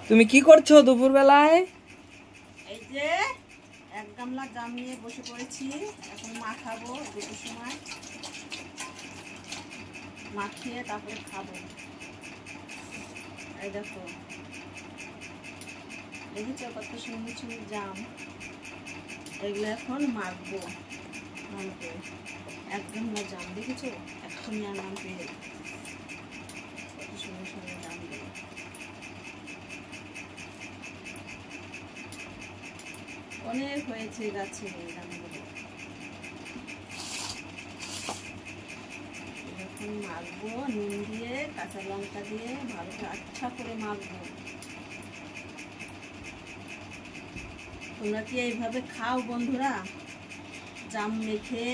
তুমি কি করছো দুপুর বেলায়? এই যে এক গামলা জাম নিয়ে বসে পড়েছি, এখন মাখাবো। দুপুর সময় মাখিয়ে তারপরে খাবো। এই দেখো, দেখেছো কত সুন্দর সুন্দর জাম। এগুলো এখন মাখবো। এক গামলা জাম দেখেছো, এক্ষুনি আনলাম পেয়ে। কত সুন্দর সুন্দর জাম দেবো। অনেক হয়েছে গাছে জামগুলো। এখন মাখবো নুন দিয়ে, কাঁচা লঙ্কা দিয়ে ভালো করে আচ্ছা করে মাখবো। তোমরা কি এইভাবে খাও বন্ধুরা? জাম মেখে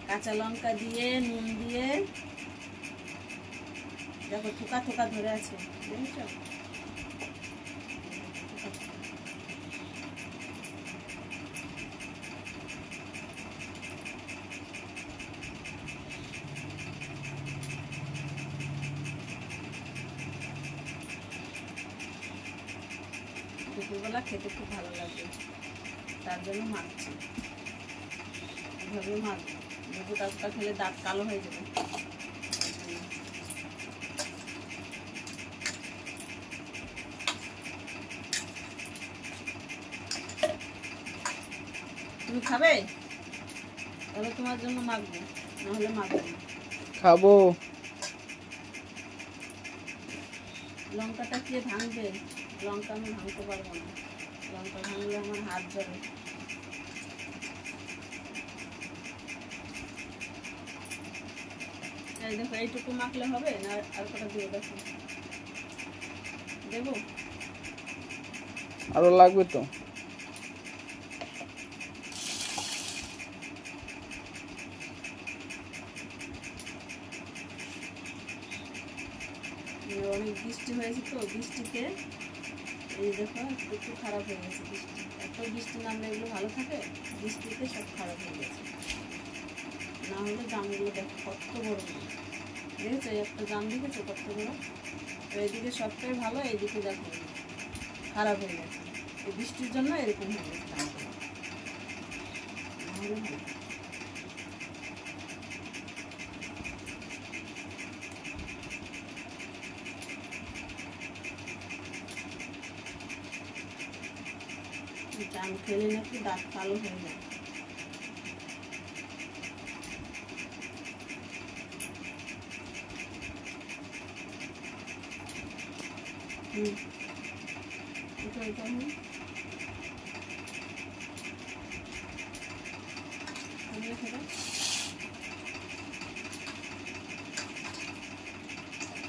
কাঁচা লঙ্কা দিয়ে নুন দিয়ে। দেখো থোকা থোকা ধরে আছে, দেখেছো? দুপুরবেলা খেতে খুব ভালো লাগে, তার জন্য মাখছি। এভাবে মাখবো, দুপুর টাটকা খেলে দাঁত কালো হয়ে যাবে। তুমি খাবে? তাহলে তোমার জন্য মাখবো, নাহলে মাখবো না। খাবো। লঙ্কাটা কে ভাঙবে? লঙ্কা আমি ভাঙতে পারবো না, লঙ্কা ভাঙলে আমার হাত জ্বলে। এই দেখো, এইটুকু মাখলে হবে না আর কটা দিয়ে দেখো দেবো? আরো লাগবে তো। অনেক বৃষ্টি হয়েছে তো, বৃষ্টিতে এই দেখো একটু খারাপ হয়ে গেছে। বৃষ্টি এত বৃষ্টি নামলে এগুলো ভালো থাকে, বৃষ্টিতে সব খারাপ হয়ে গেছে। না হলে জামগুলো দেখো কত বড় বড়, দেখেছো? একটা জাম দেখেছো কত বড়? তো এইদিকে সবটাই ভালো, এইদিকে দেখো খারাপ হয়ে গেছে। এই বৃষ্টির জন্য এরকম হয়ে গেছে জামগুলো, না হলে ভালো। জাম খেলে নাকি দাঁত কালো হয়ে যায়।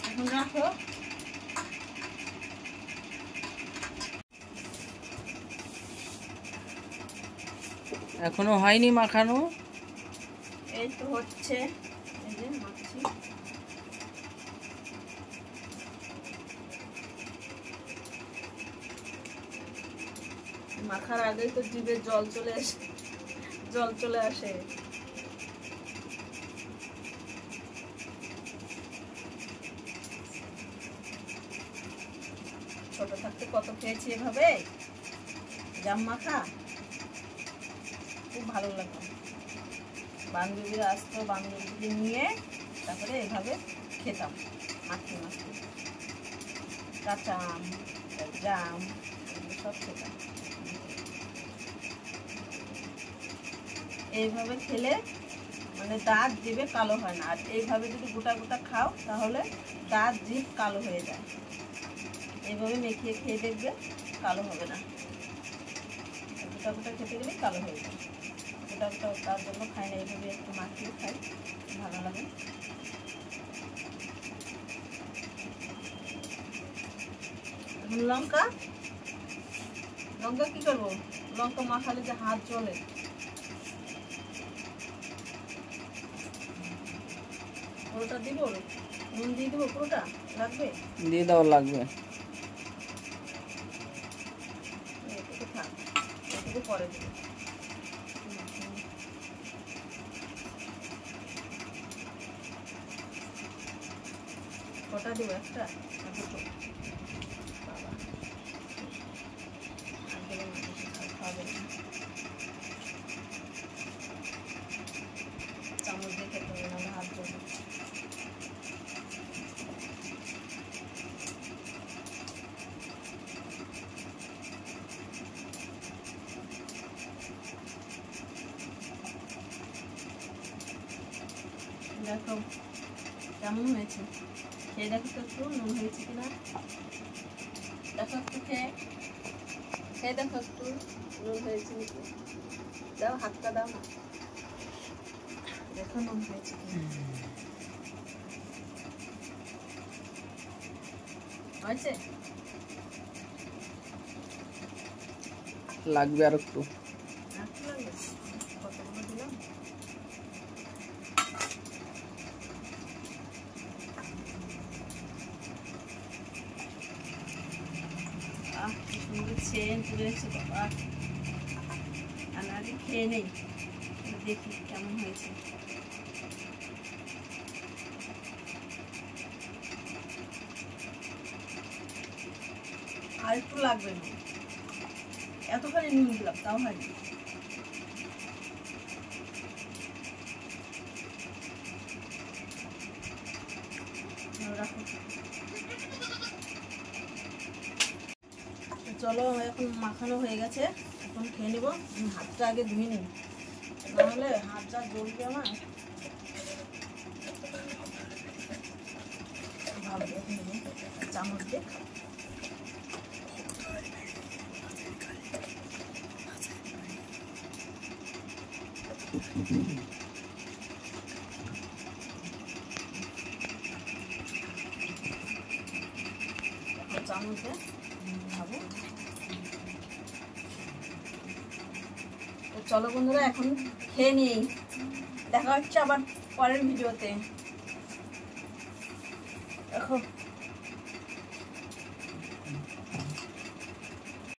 এখন রাখো। এখনো হয়নি মাখানো? এই তো হচ্ছে, এই যে মাখছি। মাখার আগেই তো জিভে জল চলে আসে। ছোট থাকতে কত খেয়েছি এভাবে জাম মাখা, খুব ভালো লাগতো। বান্ধবীরা আসতো, বান্ধবীকে নিয়ে তারপরে এভাবে খেতাম মাখতে মাখতে। কাঁচা আম, জাম, সব খেতাম। এইভাবে খেলে মানে দাঁত জিভে কালো হয় না। আর এইভাবে যদি গোটা গোটা খাও তাহলে দাঁত জিভ কালো হয়ে যায়। এইভাবে মেখিয়ে খেয়ে দেখবে, কালো হবে না। গোটা গোটা খেতে গেলেই কালো হয়ে যায়। গোটা গোটা তার জন্য খাই না, এইভাবে একটু মাখিয়ে খাই, ভালো লাগে। লঙ্কা লঙ্কা কি করবো? লঙ্কা মাখালে যে হাত জ্বলে। পুরোটা দিব, নুন দিয়ে দিব, পুরোটা লাগবে? দিয়ে দাও, লাগবে। এটুকু থাক, এটুকু পরে দিব। কটা দিব? একটা? দুটো? বাবা দেখো কেমন হয়েছে, খেয়ে দেখো তো একটু নুন হয়েছে কিনা, দেখো একটু খেয়ে দেখো একটু নুন হয়েছে নাকি, দাও হাতটা দাও না, দেখো নুন হয়েছে কিনা, হয়েছে? লাগবে আর একটু। কতগুলো দিলাম? কি সুন্দর সেন্ট রয়েছে বাবা, আমি আগে খেয়ে নেই, দেখি কেমন হয়েছে। আর একটু লাগবে না, এতখানি নুন দিলাম তাও হয়নি। চলো এখন মাখানো হয়ে গেছে, এখন খেয়ে নেবো। হাতটা আগে ধুয়ে নিই, নাহলে হাত যা জ্বলবে আমার, ভাববে চামচ দিয়ে চামচে খাবো। চলো বন্ধুরা এখন খেয়ে নিই, দেখা হচ্ছে আবার পরের ভিডিওতে। দেখো